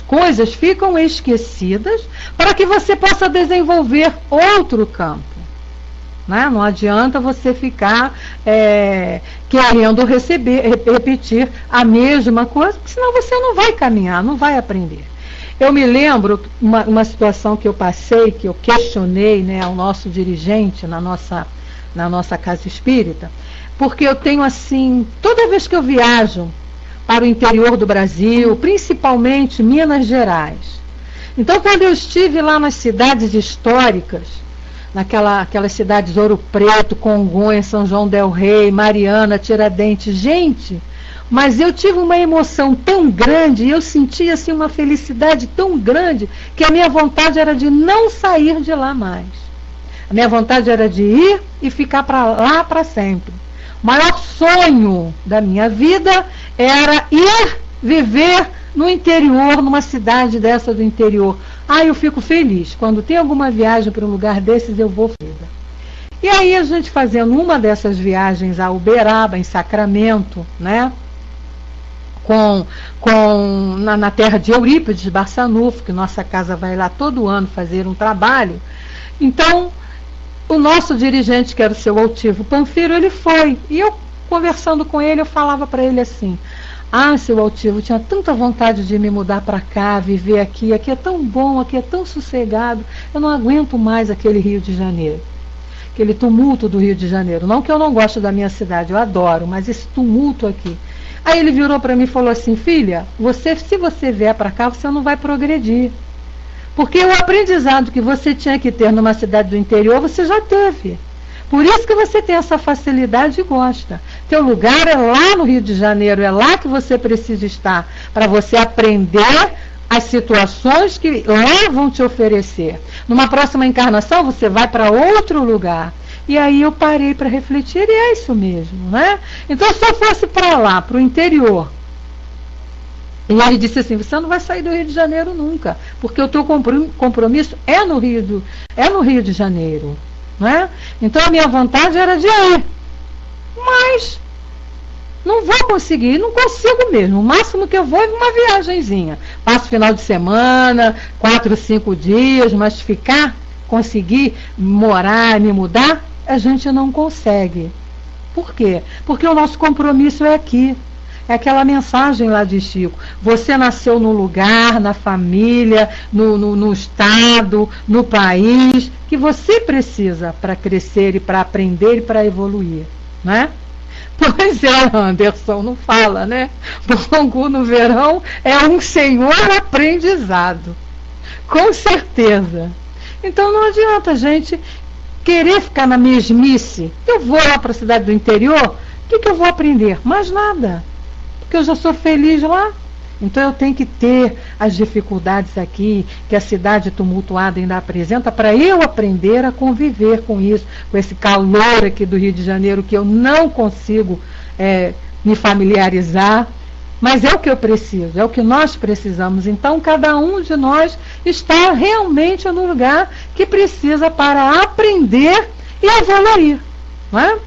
coisas ficam esquecidas para que você possa desenvolver outro campo. Né? Não adianta você ficar querendo repetir a mesma coisa, porque senão você não vai caminhar, não vai aprender. Eu me lembro uma situação que eu passei, que eu questionei, né, ao nosso dirigente na nossa casa espírita, porque eu tenho assim, toda vez que eu viajo para o interior do Brasil, principalmente Minas Gerais. Então, quando eu estive lá nas cidades históricas, aquelas cidades Ouro Preto, Congonhas, São João del Rei, Mariana, Tiradentes, gente, mas eu tive uma emoção tão grande, eu senti assim uma felicidade tão grande, que a minha vontade era de não sair de lá mais. A minha vontade era de ir e ficar lá para sempre. O maior sonho da minha vida era ir viver no interior, numa cidade dessa do interior. Eu fico feliz. Quando tem alguma viagem para um lugar desses, eu vou feliz. E aí a gente fazendo uma dessas viagens a Uberaba, em Sacramento, né? Na terra de Eurípides Barçanufo, que nossa casa vai lá todo ano fazer um trabalho. Então, o nosso dirigente, que era o seu Altivo Panfiro, ele foi. E eu, conversando com ele, eu falava para ele assim: seu Altivo, eu tinha tanta vontade de me mudar para cá, viver aqui é tão bom, aqui é tão sossegado, eu não aguento mais aquele Rio de Janeiro, aquele tumulto do Rio de Janeiro. Não que eu não gosto da minha cidade, eu adoro, mas esse tumulto aqui. Aí ele virou para mim e falou assim: filha, se você vier para cá, você não vai progredir. Porque o aprendizado que você tinha que ter numa cidade do interior, você já teve. Por isso que você tem essa facilidade e gosta. Teu lugar é lá no Rio de Janeiro, é lá que você precisa estar, para você aprender as situações que lá vão te oferecer. Numa próxima encarnação, você vai para outro lugar. E aí eu parei para refletir, e é isso mesmo, né? Então, se eu fosse para lá, para o interior, e ele disse assim, você não vai sair do Rio de Janeiro nunca, porque o teu compromisso é no Rio de Janeiro, né? Então a minha vontade era de ir, mas não vou conseguir, não consigo mesmo. O máximo que eu vou é uma viagenzinha. Passo final de semana, 4, 5 dias, mas conseguir morar, me mudar, a gente não consegue. Por quê? Porque o nosso compromisso é aqui. É aquela mensagem lá de Chico. Você nasceu no lugar, na família, no estado, no país, que você precisa para crescer e para aprender e para evoluir, né? Pois é, Anderson, não fala, né? Bangu no verão é um senhor aprendizado, com certeza. Então não adianta a gente querer ficar na mesmice. Eu vou lá para a cidade do interior, o que eu vou aprender? Mais nada, porque eu já sou feliz lá. Então eu tenho que ter as dificuldades aqui, que a cidade tumultuada ainda apresenta, para eu aprender a conviver com isso, com esse calor aqui do Rio de Janeiro, que eu não consigo me familiarizar, mas é o que eu preciso, é o que nós precisamos. Então cada um de nós está realmente no lugar que precisa para aprender e evoluir, não é?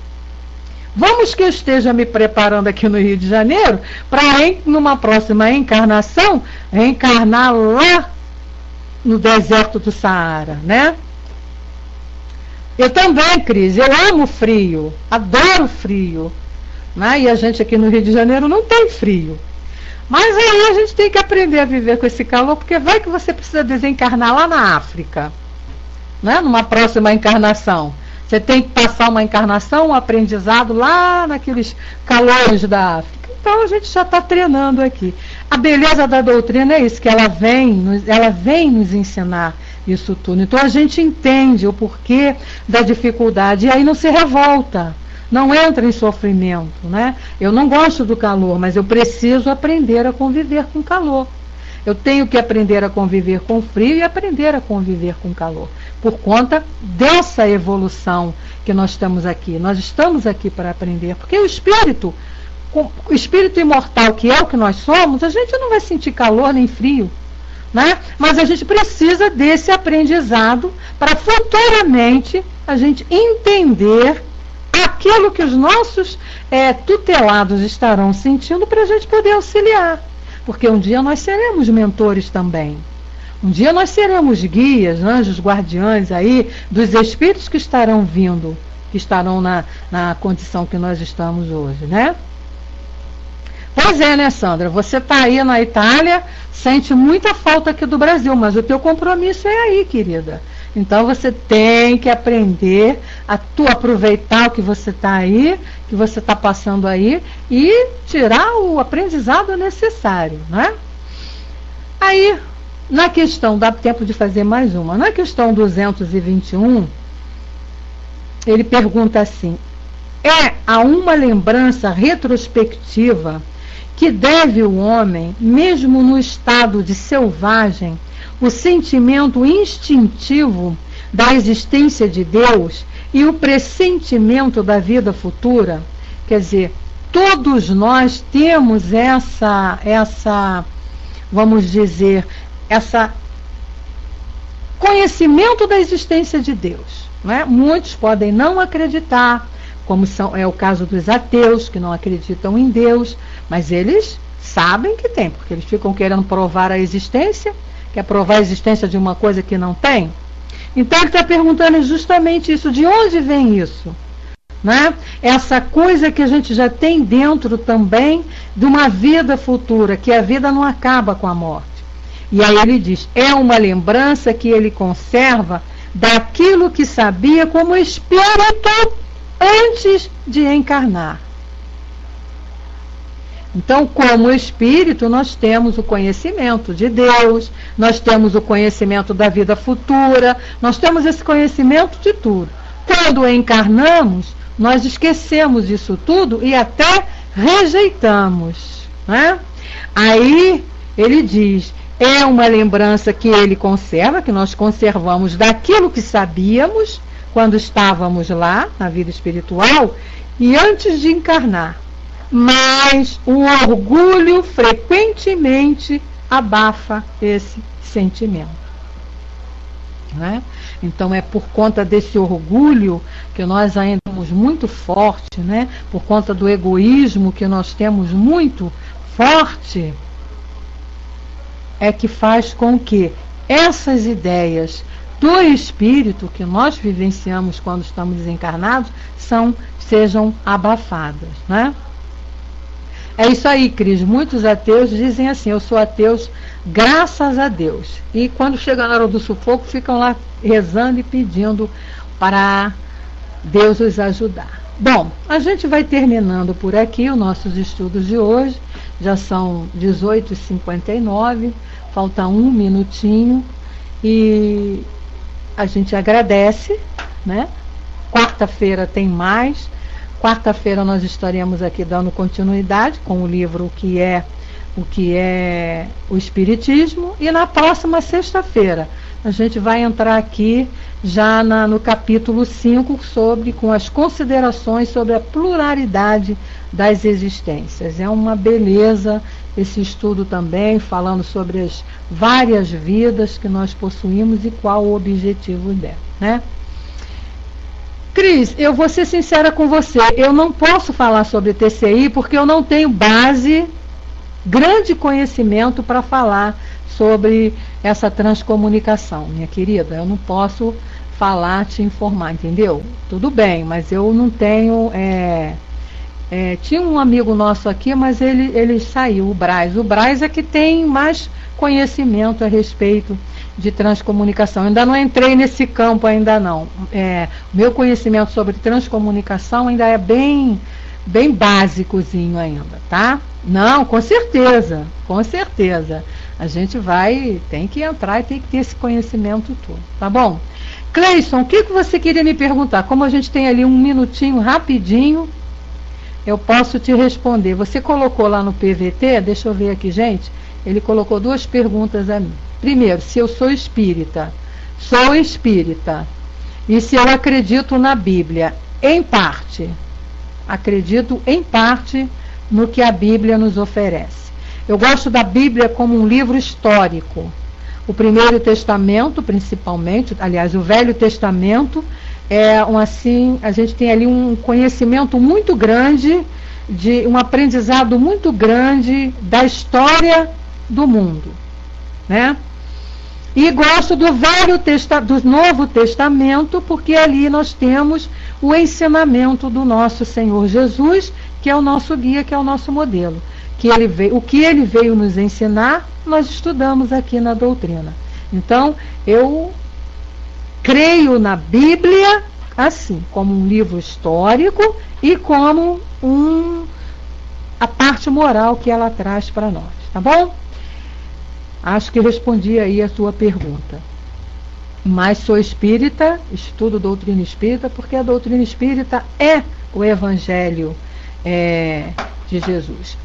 Vamos que eu esteja me preparando aqui no Rio de Janeiro para, numa próxima encarnação, reencarnar lá no deserto do Saara, né? Eu também, Cris, eu amo frio, adoro frio, né? E a gente aqui no Rio de Janeiro não tem frio. Mas aí a gente tem que aprender a viver com esse calor, porque vai que você precisa desencarnar lá na África, né? Numa próxima encarnação. Você tem que passar uma encarnação, um aprendizado lá naqueles calores da África. Então a gente já está treinando aqui. A beleza da doutrina é isso, que ela vem nos ensinar isso tudo. Então a gente entende o porquê da dificuldade e aí não se revolta, não entra em sofrimento, né? Eu não gosto do calor, mas eu preciso aprender a conviver com calor. Eu tenho que aprender a conviver com frio e aprender a conviver com calor, por conta dessa evolução que nós estamos aqui. Nós estamos aqui para aprender, porque o espírito imortal, que é o que nós somos, a gente não vai sentir calor nem frio, né? Mas a gente precisa desse aprendizado para futuramente a gente entender aquilo que os nossos tutelados estarão sentindo, para a gente poder auxiliar. Porque um dia nós seremos mentores também. Um dia nós seremos guias, anjos, guardiães aí, dos espíritos que estarão vindo, que estarão na condição que nós estamos hoje, né? Pois é, né, Sandra? Você está aí na Itália, sente muita falta aqui do Brasil, mas o teu compromisso é aí, querida. Então você tem que aprender a aproveitar o que você está aí, que você está passando aí, e tirar o aprendizado necessário, né? Aí, na questão, dá tempo de fazer mais uma, na questão 221, ele pergunta assim: a uma lembrança retrospectiva que deve o homem, mesmo no estado de selvagem, o sentimento instintivo da existência de Deus e o pressentimento da vida futura? Quer dizer, todos nós temos vamos dizer, essa conhecimento da existência de Deus, né? Muitos podem não acreditar, como é o caso dos ateus, que não acreditam em Deus, mas eles sabem que tem, porque eles ficam querendo provar a existência. Quer provar a existência de uma coisa que não tem? Então ele está perguntando justamente isso. De onde vem isso? Né? Essa coisa que a gente já tem dentro também de uma vida futura, que a vida não acaba com a morte. E aí ele diz, é uma lembrança que ele conserva daquilo que sabia como espírito antes de encarnar. Então, como espírito, nós temos o conhecimento de Deus, nós temos o conhecimento da vida futura, nós temos esse conhecimento de tudo. Quando encarnamos, nós esquecemos disso tudo e até rejeitamos, né? Aí ele diz, é uma lembrança que ele conserva, que nós conservamos daquilo que sabíamos quando estávamos lá, na vida espiritual, e antes de encarnar. Mas o orgulho frequentemente abafa esse sentimento, né? Então é por conta desse orgulho que nós ainda temos muito forte, né? Por conta do egoísmo que nós temos muito forte, é que faz com que essas ideias do espírito que nós vivenciamos quando estamos desencarnados sejam abafadas, né? É isso aí, Cris. Muitos ateus dizem assim: eu sou ateu graças a Deus. E quando chega na hora do sufoco, ficam lá rezando e pedindo para Deus os ajudar. Bom, a gente vai terminando por aqui os nossos estudos de hoje. Já são 18h59, falta um minutinho. E a gente agradece, né? Quarta-feira tem mais. Quarta-feira nós estaremos aqui dando continuidade com o livro o que é o Espiritismo, e na próxima sexta-feira a gente vai entrar aqui já no capítulo 5 com as considerações sobre a pluralidade das existências. É uma beleza esse estudo também, falando sobre as várias vidas que nós possuímos e qual o objetivo dela, né? Cris, eu vou ser sincera com você, eu não posso falar sobre TCI porque eu não tenho grande conhecimento para falar sobre essa transcomunicação, minha querida. Eu não posso falar, te informar, entendeu? Tudo bem, mas eu não tenho... tinha um amigo nosso aqui, mas ele saiu, o Braz. O Braz é que tem mais conhecimento a respeito de transcomunicação. Ainda não entrei nesse campo, ainda não. Meu conhecimento sobre transcomunicação ainda é bem básicozinho ainda, tá? Não, com certeza, com certeza. A gente tem que entrar e tem que ter esse conhecimento todo, tá bom? Cleison, o que você queria me perguntar? Como a gente tem ali um minutinho rapidinho, eu posso te responder. Você colocou lá no PVT, deixa eu ver aqui, gente, ele colocou 2 perguntas a mim. Primeiro, se eu sou espírita. Sou espírita. E se eu acredito na Bíblia? Em parte. Acredito em parte no que a Bíblia nos oferece. Eu gosto da Bíblia como um livro histórico. O Primeiro Testamento, principalmente, aliás, o Velho Testamento, a gente tem ali um conhecimento muito grande, um aprendizado muito grande da história do mundo, né? E gosto do do Novo Testamento, porque ali nós temos o ensinamento do nosso Senhor Jesus, que é o nosso guia, que é o nosso modelo. O que ele veio nos ensinar, nós estudamos aqui na doutrina. Então, eu creio na Bíblia assim, como um livro histórico e como a parte moral que ela traz para nós, tá bom? Acho que respondi aí a sua pergunta. Mas sou espírita, estudo doutrina espírita, porque a doutrina espírita é o Evangelho de Jesus.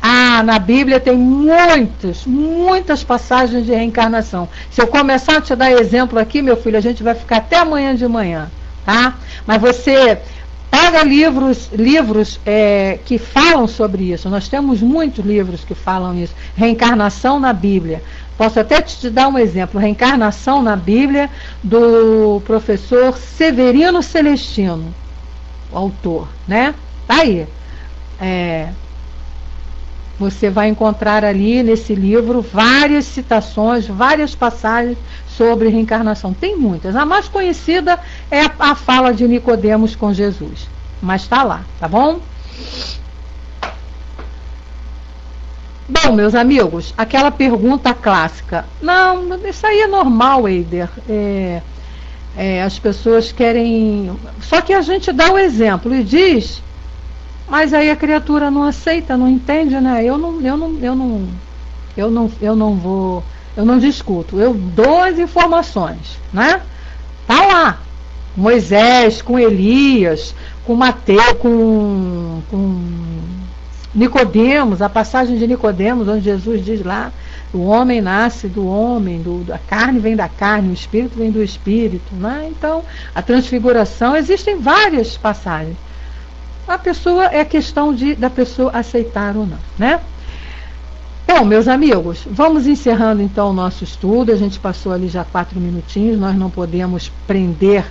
Na Bíblia tem muitas passagens de reencarnação. Se eu começar a te dar exemplo aqui, meu filho, a gente vai ficar até amanhã de manhã, tá? Mas você pega livros que falam sobre isso. Nós temos muitos livros que falam isso. Reencarnação na Bíblia. Posso até te dar um exemplo. Reencarnação na Bíblia, do professor Severino Celestino, o autor, né? Tá aí. Você vai encontrar ali nesse livro várias citações, várias passagens sobre reencarnação. Tem muitas. A mais conhecida é a fala de Nicodemos com Jesus. Mas está lá, tá bom? Bom, meus amigos, aquela pergunta clássica. Não, isso aí é normal, Eider. As pessoas querem... Só que a gente dá o exemplo e diz... Mas aí a criatura não aceita, não entende, né? Eu não discuto, eu dou as informações, né? Tá lá, Moisés com Elias, com Mateus, com Nicodemos, a passagem de Nicodemos, onde Jesus diz lá, O homem nasce do homem, a carne vem da carne, o espírito vem do espírito, né? Então, a transfiguração, existem várias passagens. A pessoa, é questão da pessoa aceitar ou não, né? Bom, meus amigos, vamos encerrando então o nosso estudo. A gente passou ali já 4 minutinhos, nós não podemos prender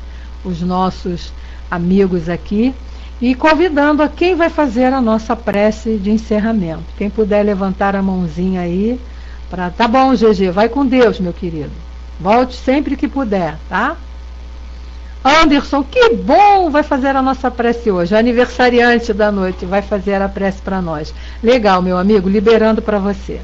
os nossos amigos aqui. E convidando a quem vai fazer a nossa prece de encerramento. Quem puder levantar a mãozinha aí. Tá bom, GG, vai com Deus, meu querido. Volte sempre que puder, tá? Anderson, que bom, vai fazer a nossa prece hoje. O aniversariante da noite vai fazer a prece para nós. Legal, meu amigo, liberando para você.